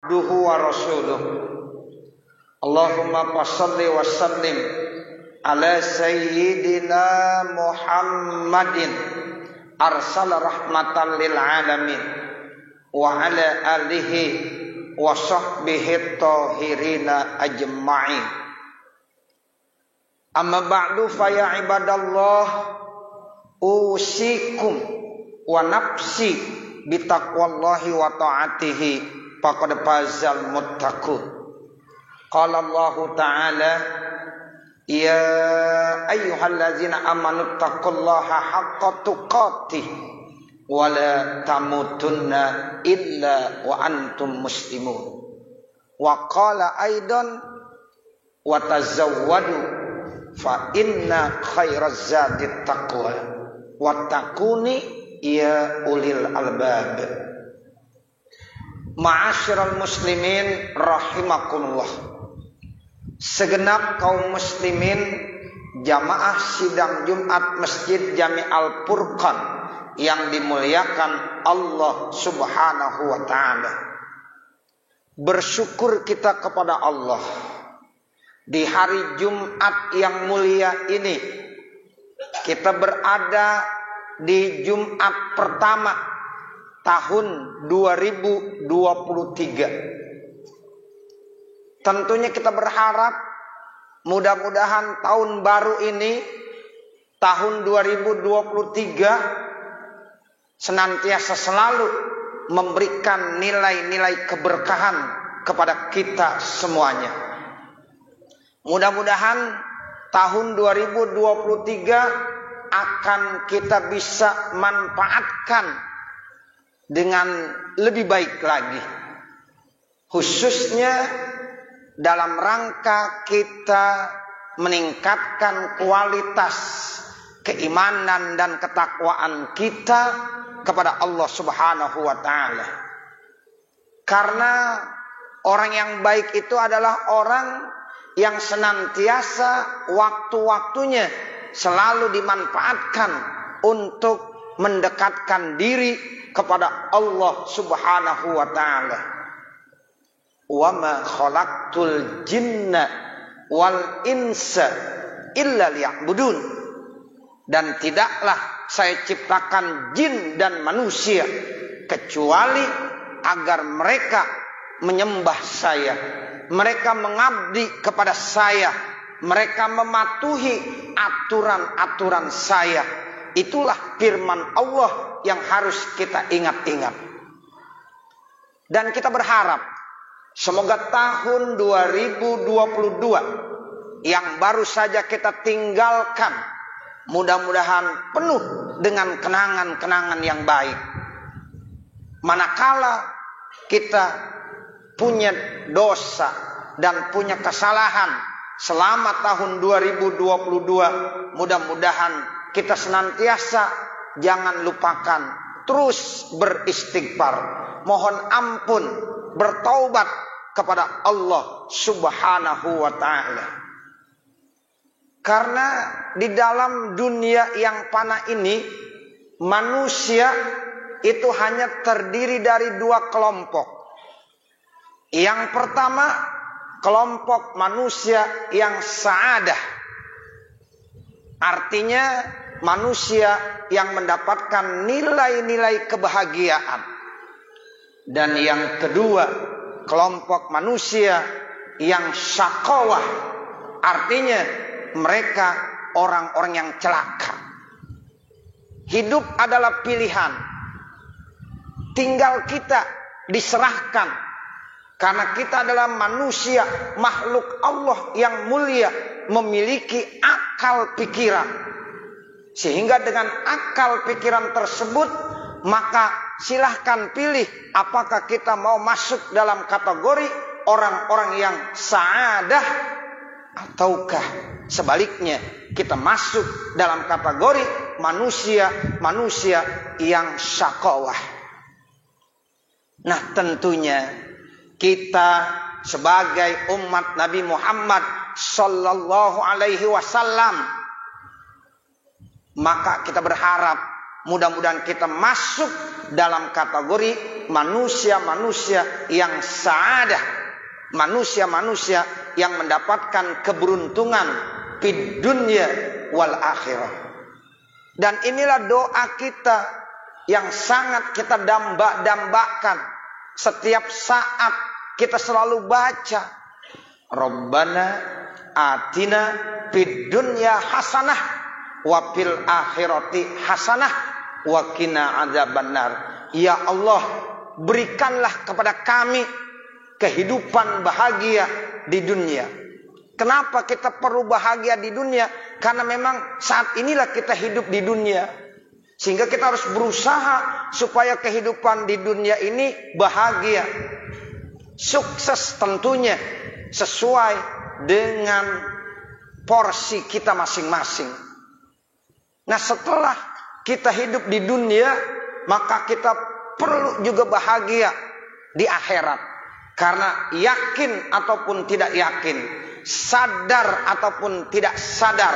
Duhu wa rasuluh. Allahumma salli wa sallim ala sayyidina Muhammadin arsala rahmatan lil alamin wa ala alihi wa sahbihi tahirina ajma'in. Amma ba'du fa ya ibadallah, usikum wa nafsi bitaqwallahi wa ta'atihi faqad fazal muttaqun. Qala Allah Ta'ala, ya ayyuhallazina amanu taqullaha haqqa tuqatih wa la tamutunna illa wa antum muslimun. Wa qala aidan wa tazawwadu fa inna khairaz zadi taqwa wa taquni ya ulil albab. Ma'asyiral muslimin rahimakumullah. Segenap kaum muslimin jamaah sidang Jumat Masjid Jami Al-Furqan yang dimuliakan Allah Subhanahu wa taala. Bersyukur kita kepada Allah di hari Jumat yang mulia ini. Kita berada di Jumat pertama tahun 2023. Tentunya kita berharap mudah-mudahan tahun baru ini, tahun 2023, senantiasa selalu memberikan nilai-nilai keberkahan kepada kita semuanya. Mudah-mudahan tahun 2023 akan kita bisa manfaatkan dengan lebih baik lagi, khususnya dalam rangka kita meningkatkan kualitas keimanan dan ketakwaan kita kepada Allah Subhanahu wa taala. Karena orang yang baik itu adalah orang yang senantiasa waktu-waktunya selalu dimanfaatkan untuk mendekatkan diri kepada Allah Subhanahu wa taala. Wa ma khalaqtul jinna wal insa illa liya'budun. Dan tidaklah saya ciptakan jin dan manusia kecuali agar mereka menyembah saya, mereka mengabdi kepada saya, mereka mematuhi aturan-aturan saya. Itulah firman Allah yang harus kita ingat-ingat. Dan kita berharap semoga tahun 2022 yang baru saja kita tinggalkan mudah-mudahan penuh dengan kenangan-kenangan yang baik. Manakala kita punya dosa dan punya kesalahan selama tahun 2022, mudah-mudahan kita senantiasa jangan lupakan terus beristighfar, mohon ampun, bertaubat kepada Allah Subhanahu wa taala. Karena di dalam dunia yang fana ini, manusia itu hanya terdiri dari dua kelompok. Yang pertama, kelompok manusia yang sa'adah, artinya manusia yang mendapatkan nilai-nilai kebahagiaan. Dan yang kedua, kelompok manusia yang syaqawah, artinya mereka orang-orang yang celaka. Hidup adalah pilihan. Tinggal kita diserahkan. Karena kita adalah manusia, makhluk Allah yang mulia, memiliki akal pikiran. Sehingga dengan akal pikiran tersebut, maka silahkan pilih apakah kita mau masuk dalam kategori orang-orang yang sa'adah, ataukah sebaliknya kita masuk dalam kategori manusia-manusia yang syaqawah. Nah, tentunya kita sebagai umat Nabi Muhammad sallallahu alaihi wasallam, maka kita berharap mudah-mudahan kita masuk dalam kategori manusia-manusia yang sa'adah, manusia-manusia yang mendapatkan keberuntungan fid dunya wal akhirah. Dan inilah doa kita yang sangat kita damba-dambakan setiap saat kita selalu baca, Rabbana atina fid dunya hasanah wa fil akhirati hasanah wa qina adzabannar. Ya Allah, berikanlah kepada kami kehidupan bahagia di dunia. Kenapa kita perlu bahagia di dunia? Karena memang saat inilah kita hidup di dunia. Sehingga kita harus berusaha supaya kehidupan di dunia ini bahagia. Sukses tentunya sesuai dengan porsi kita masing-masing. Nah, setelah kita hidup di dunia, maka kita perlu juga bahagia di akhirat. Karena yakin ataupun tidak yakin, sadar ataupun tidak sadar,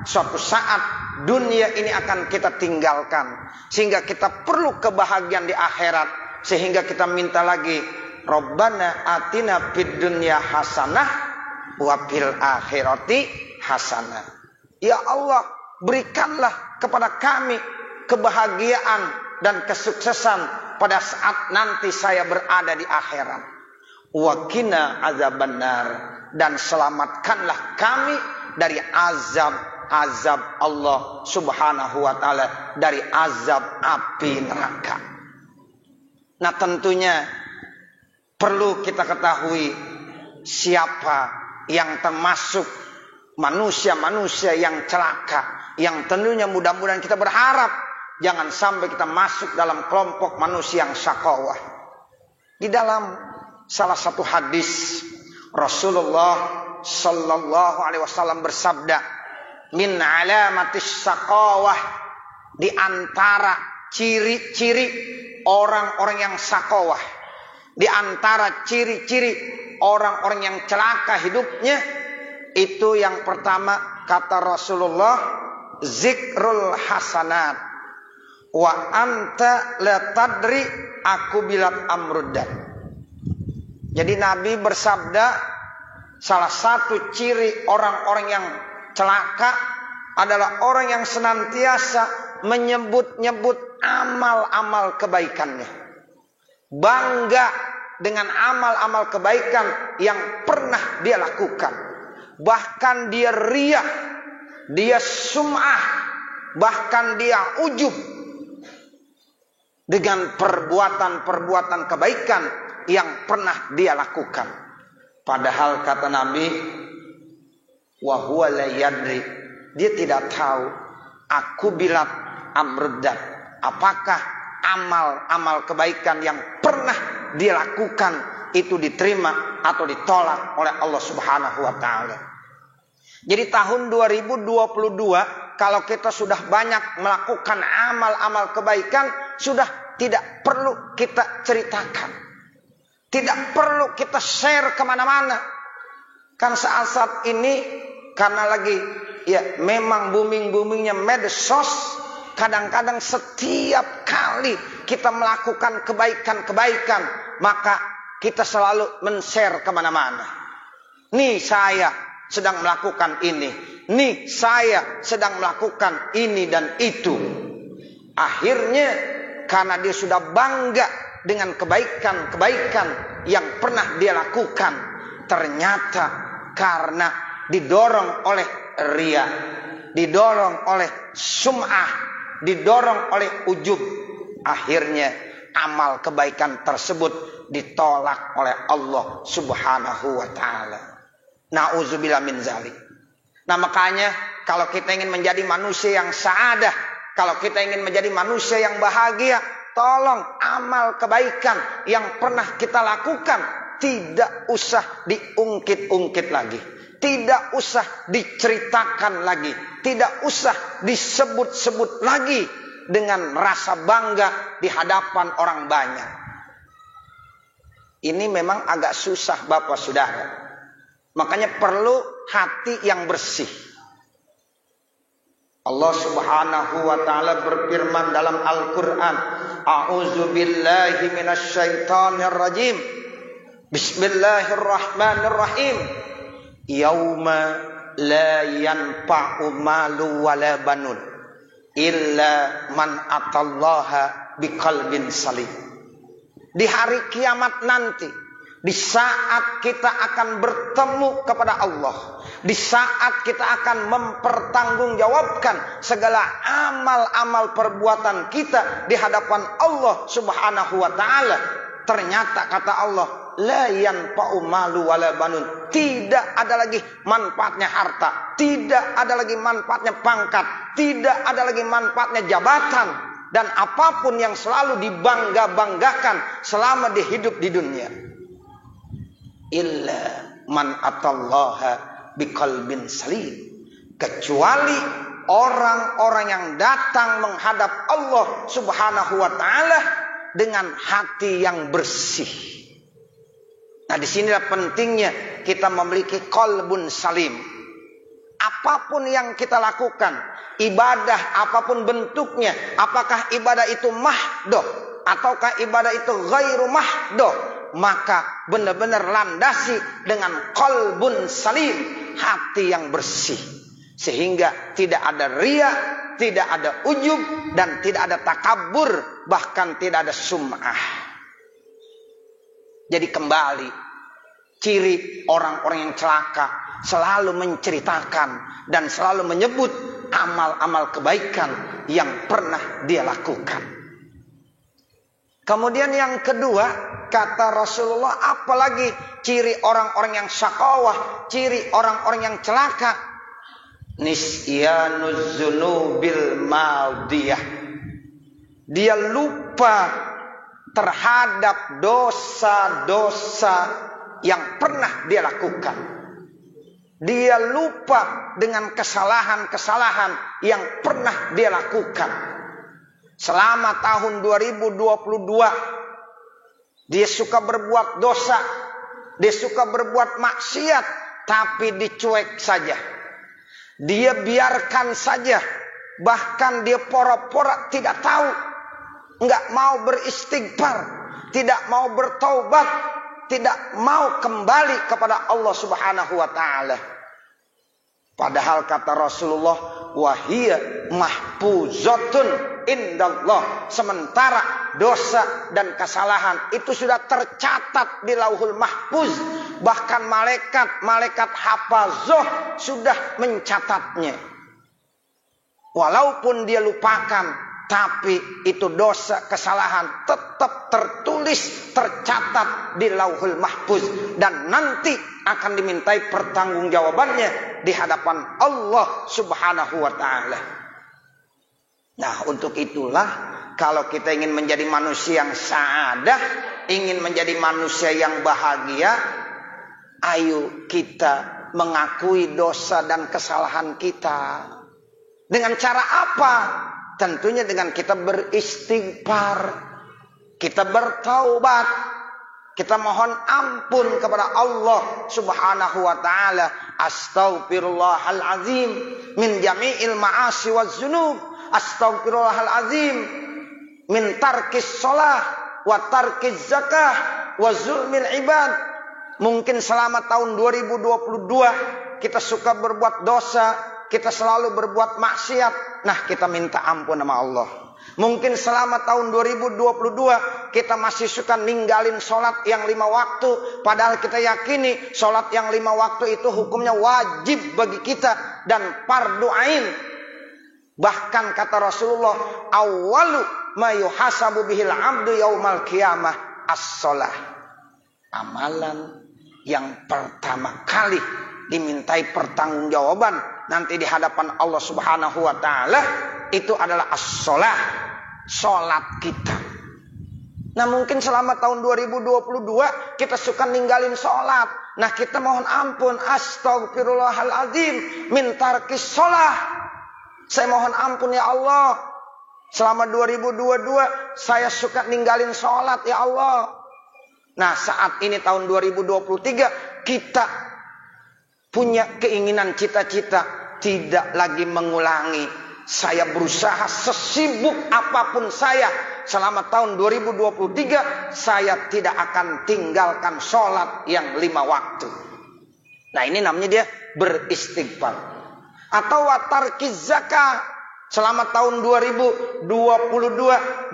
suatu saat dunia ini akan kita tinggalkan. Sehingga kita perlu kebahagiaan di akhirat. Sehingga kita minta lagi, Rabbana atina fid dunya hasanah wa fil akhirati hasanah. Ya Allah, berikanlah kepada kami kebahagiaan dan kesuksesan pada saat nanti saya berada di akhirat. Wa qina adzabannar, dan selamatkanlah kami dari azab Allah Subhanahu wa taala, dari azab api neraka. Nah, tentunya perlu kita ketahui siapa yang termasuk manusia-manusia yang celaka, yang tentunya mudah-mudahan kita berharap jangan sampai kita masuk dalam kelompok manusia yang syaqawah. Di dalam salah satu hadis Rasulullah sallallahu alaihi wasallam bersabda, min alamatis syaqawah, di antara ciri-ciri orang-orang yang syaqawah, di antara ciri-ciri orang-orang yang celaka hidupnya, itu yang pertama kata Rasulullah, zikrul hasanat wa anta la tadri aku bilat amruddan. Jadi Nabi bersabda, salah satu ciri orang-orang yang celaka adalah orang yang senantiasa menyebut-nyebut amal-amal kebaikannya, bangga dengan amal-amal kebaikan yang pernah dia lakukan. Bahkan dia riya, dia sum'ah, bahkan dia ujub dengan perbuatan-perbuatan kebaikan yang pernah dia lakukan. Padahal kata Nabi, wa huwa la yadri, dia tidak tahu, aku bilat amruddat, apakah amal-amal kebaikan yang pernah dia lakukan itu diterima atau ditolak oleh Allah Subhanahu wa taala. Jadi tahun 2022, kalau kita sudah banyak melakukan amal-amal kebaikan, sudah tidak perlu kita ceritakan, tidak perlu kita share kemana-mana. Kan saat-saat ini karena lagi ya memang booming-boomingnya medsos, kadang-kadang setiap kali kita melakukan kebaikan-kebaikan, maka kita selalu men-share kemana-mana. Nih saya sedang melakukan ini, nih saya sedang melakukan ini dan itu. Akhirnya karena dia sudah bangga dengan kebaikan-kebaikan yang pernah dia lakukan, ternyata karena didorong oleh riya, didorong oleh sum'ah, didorong oleh ujub, akhirnya amal kebaikan tersebut ditolak oleh Allah Subhanahu wa taala. Na'udzubillah min zalik. Nah, makanya kalau kita ingin menjadi manusia yang sa'adah, kalau kita ingin menjadi manusia yang bahagia, tolong amal kebaikan yang pernah kita lakukan tidak usah diungkit-ungkit lagi, tidak usah diceritakan lagi, tidak usah disebut-sebut lagi dengan rasa bangga di hadapan orang banyak. Ini memang agak susah Bapak Saudara. Makanya perlu hati yang bersih. Allah Subhanahu wa taala berfirman dalam Al-Qur'an, A'udzu billahi minasyaitonir rajim. Bismillahirrahmanirrahim. Yauma la yanfa'u malu wala banun illa man atallaha biqalbin salim. Di hari kiamat nanti, di saat kita akan bertemu kepada Allah, di saat kita akan mempertanggungjawabkan segala amal-amal perbuatan kita di hadapan Allah Subhanahu wa taala, ternyata kata Allah, la yanfa'u malu wala banun. Tidak ada lagi manfaatnya harta, tidak ada lagi manfaatnya pangkat, tidak ada lagi manfaatnya jabatan, dan apapun yang selalu dibangga-banggakan selama dihidup di dunia. Illa man atallaha biqalbin salim. Kecuali orang-orang yang datang menghadap Allah Subhanahu wa taala dengan hati yang bersih. Nah, disinilah pentingnya kita memiliki qalbun salim. Apapun yang kita lakukan, ibadah apapun bentuknya, apakah ibadah itu mahdoh ataukah ibadah itu ghairu mahdoh, maka benar-benar landasi dengan qalbun salim, hati yang bersih, sehingga tidak ada riya, tidak ada ujub, dan tidak ada takabur, bahkan tidak ada sum'ah. Jadi kembali, ciri orang-orang yang celaka selalu menceritakan dan selalu menyebut amal-amal kebaikan yang pernah dia lakukan. Kemudian yang kedua, kata Rasulullah, apalagi ciri orang-orang yang syaqawah, ciri orang-orang yang celaka, nisyanuz dzunubil madiyah. Dia lupa terhadap dosa-dosa yang pernah dia lakukan. Dia lupa dengan kesalahan-kesalahan yang pernah dia lakukan. Selama tahun 2022, dia suka berbuat dosa, dia suka berbuat maksiat, tapi dicuek saja. Dia biarkan saja, bahkan dia pora-pora tidak tahu, enggak mau beristighfar, tidak mau bertaubat, tidak mau kembali kepada Allah Subhanahu wa taala. Padahal kata Rasulullah, wahiyya mahfuzatun indallah. Sementara dosa dan kesalahan itu sudah tercatat di Lauhul Mahfuz. Bahkan malaikat hafazah sudah mencatatnya. Walaupun dia lupakan, tapi itu dosa kesalahan tetap tertulis, tercatat di Lauhul Mahfuz, dan nanti akan dimintai pertanggungjawabannya di hadapan Allah Subhanahu wa taala. Nah, untuk itulah kalau kita ingin menjadi manusia yang sa'adah, ingin menjadi manusia yang bahagia, ayo kita mengakui dosa dan kesalahan kita. Dengan cara apa? Tentunya dengan kita beristighfar, kita bertaubat, kita mohon ampun kepada Allah Subhanahu wa taala. Astaghfirullahal azim min jami'il ma'asi waz dzunub. Astaghfirullahal azim min tarkis shalah wa tarkiz zakah wa zulmil ibad. Mungkin selama tahun 2022 kita suka berbuat dosa, kita selalu berbuat maksiat. Nah, kita minta ampun sama Allah. Mungkin selama tahun 2022 kita masih suka ninggalin sholat yang 5 waktu. Padahal kita yakini sholat yang 5 waktu itu hukumnya wajib bagi kita dan fardu ain. Bahkan kata Rasulullah, awwalu ma yuhasabu bihil abdu yaumal qiyamah as-sholah. Amalan yang pertama kali dimintai pertanggungjawaban nanti di hadapan Allah Subhanahu wa taala itu adalah as-shalah, salat kita. Nah, mungkin selama tahun 2022 kita suka ninggalin salat. Nah, kita mohon ampun, astaghfirullahal azim min tarkis shalah. Saya mohon ampun ya Allah, selama 2022 saya suka ninggalin salat ya Allah. Nah, saat ini tahun 2023 kita punya keinginan, cita-cita tidak lagi mengulangi Saya berusaha sesibuk apapun saya selama tahun 2023, saya tidak akan tinggalkan sholat yang 5 waktu. Nah, ini namanya dia beristighfar. Atau watarkiz zakah, selama tahun 2022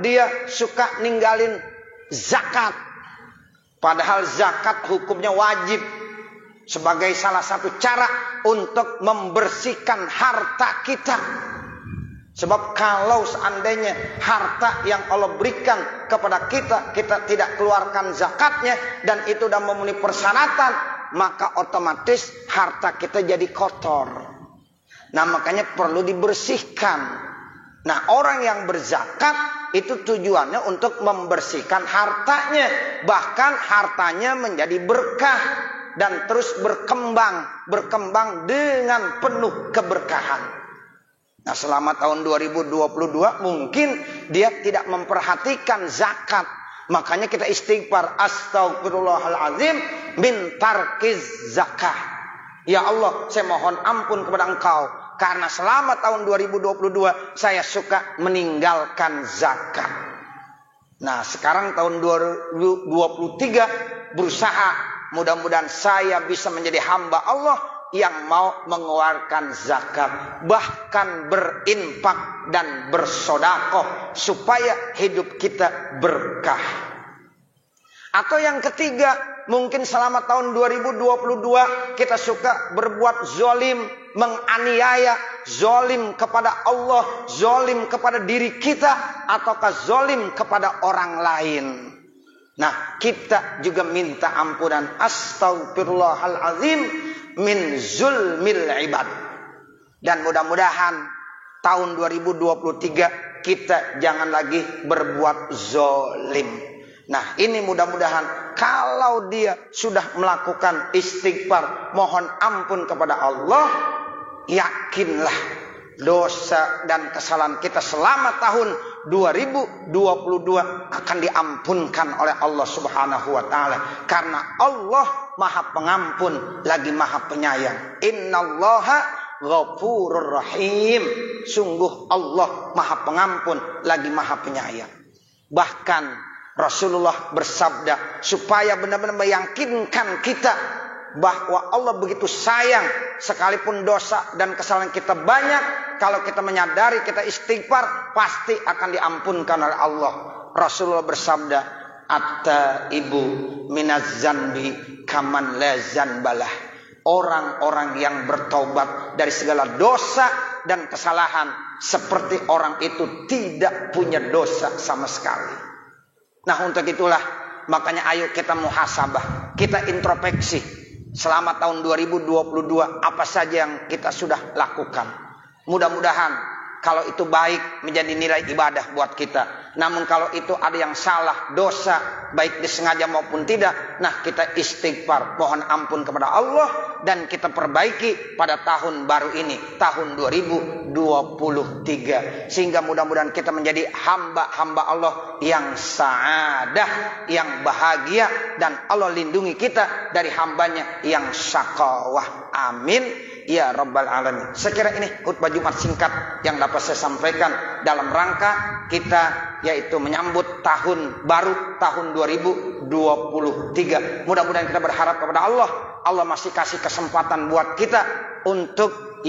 dia suka ninggalin zakat. Padahal zakat hukumnya wajib sebagai salah satu cara untuk membersihkan harta kita. Sebab kalau seandainya harta yang Allah berikan kepada kita, kita tidak keluarkan zakatnya dan itu sudah memenuhi persyaratan, maka otomatis harta kita jadi kotor. Nah, makanya perlu dibersihkan. Nah, orang yang berzakat itu tujuannya untuk membersihkan hartanya. Bahkan hartanya menjadi berkah dan terus berkembang dengan penuh keberkahan. Nah, selama tahun 2022 mungkin dia tidak memperhatikan zakat. Makanya kita istighfar, astagfirullahaladzim min tarkiz zakah. Ya Allah, saya mohon ampun kepada Engkau karena selama tahun 2022 saya suka meninggalkan zakat. Nah, sekarang tahun 2023 berusaha, mudah-mudahan saya bisa menjadi hamba Allah yang mau mengeluarkan zakat, bahkan berinfak dan bersodakoh supaya hidup kita berkah. Atau yang ketiga, mungkin selama tahun 2022 kita suka berbuat zolim, menganiaya, zolim kepada Allah, zolim kepada diri kita, ataukah zolim kepada orang lain. Nah, kita juga minta ampunan, astagfirullahalazim min zulmil ibad. Dan mudah-mudahan tahun 2023 kita jangan lagi berbuat zolim. Nah, ini mudah-mudahan kalau dia sudah melakukan istighfar, mohon ampun kepada Allah, yakinlah dosa dan kesalahan kita selama tahun 2022 akan diampunkan oleh Allah Subhanahu wa taala, karena Allah Maha Pengampun lagi Maha Penyayang. Innallaha ghafurur rahim. Sungguh Allah Maha Pengampun lagi Maha Penyayang. Bahkan Rasulullah bersabda supaya benar-benar meyakinkan kita bahwa Allah begitu sayang, sekalipun dosa dan kesalahan kita banyak, kalau kita menyadari, kita istighfar, pasti akan diampunkan oleh Allah. Rasulullah bersabda, at-taibu minaz zanbi kaman la zanbalah. Orang-orang yang bertaubat dari segala dosa dan kesalahan seperti orang itu tidak punya dosa sama sekali. Nah, untuk itulah makanya ayo kita muhasabah, kita introspeksi selama tahun 2022 apa saja yang kita sudah lakukan. Mudah-mudahan kalau itu baik menjadi nilai ibadah buat kita. Namun kalau itu ada yang salah, dosa, baik disengaja maupun tidak, nah kita istighfar, mohon ampun kepada Allah, dan kita perbaiki pada tahun baru ini, tahun 2023. Sehingga mudah-mudahan kita menjadi hamba-hamba Allah yang sa'adah, yang bahagia, dan Allah lindungi kita dari hambanya yang syaqawah. Amin ya rabbal alamin. Sekira ini khutbah Jumat singkat yang dapat saya sampaikan dalam rangka kita yaitu menyambut tahun baru, tahun 2023. Mudah-mudahan kita berharap kepada Allah, Allah masih kasih kesempatan buat kita untuk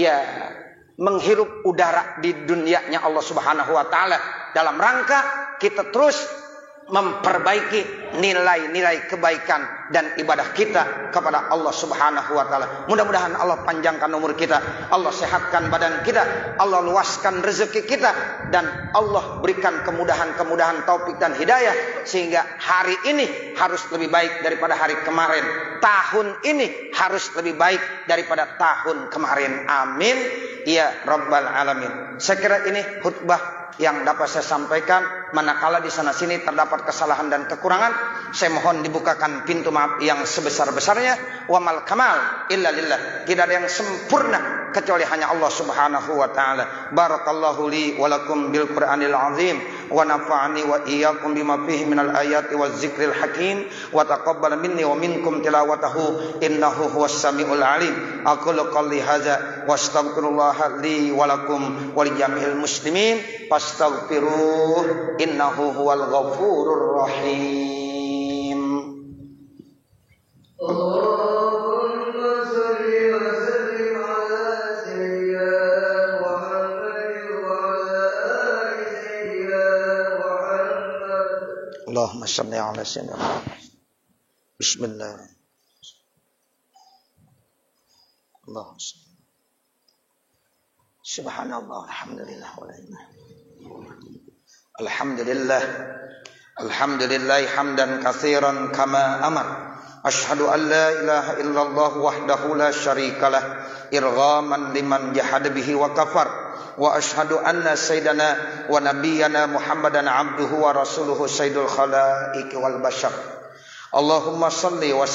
menghirup udara di dunianya Allah Subhanahu wa taala, dalam rangka kita terus memperbaiki nilai-nilai kebaikan dan ibadah kita kepada Allah Subhanahu wa taala. Mudah-mudahan Allah panjangkan umur kita, Allah sehatkan badan kita, Allah luaskan rezeki kita, dan Allah berikan kemudahan-kemudahan taufik dan hidayah sehingga hari ini harus lebih baik daripada hari kemarin. Tahun ini harus lebih baik daripada tahun kemarin. Amin ya rabbal alamin. Saya kira ini khutbah yang dapat saya sampaikan. Manakala di sana sini terdapat kesalahan dan kekurangan, saya mohon dibukakan pintu maaf yang sebesar-besarnya. Wa mal kamal illa lillah. Tidak ada yang sempurna kecuali hanya Allah Subhanahu wa taala. Barakallahu li wa lakum bil Qur'anil azim wa nafa'ani wa iyyakum bima fihi minal ayati waz zikril hakim wa taqabbal minni wa minkum tilawatahu innahu huwas samiul alim. Aqulu qouli hadza wa astaghfirullah li wa lakum wa li jami'il muslimin fastaghfiruh innahu huwal ghafurur rahim. Allahumma shalli wa sallim ala sayyidina Muhammad wa ala ali sayyidina Muhammad. Allahumma shalli ala sayyidina Muhammad. Bismillah. Allahumma shalli. Subhanallah, alhamdulillah wa la ilaha illallah. Alhamdulillah. Alhamdulillah hamdan katsiran kama amar. Ashhadu an la ilaha illallah wahdahu la syarikalah irghaman liman jahada bihi wa kafar. Wa ashhadu anna sayyidana wa nabiyyana Muhammadan abduhu wa rasuluhu sayyidul khalaiqi wal bashar. Allahumma shalli wa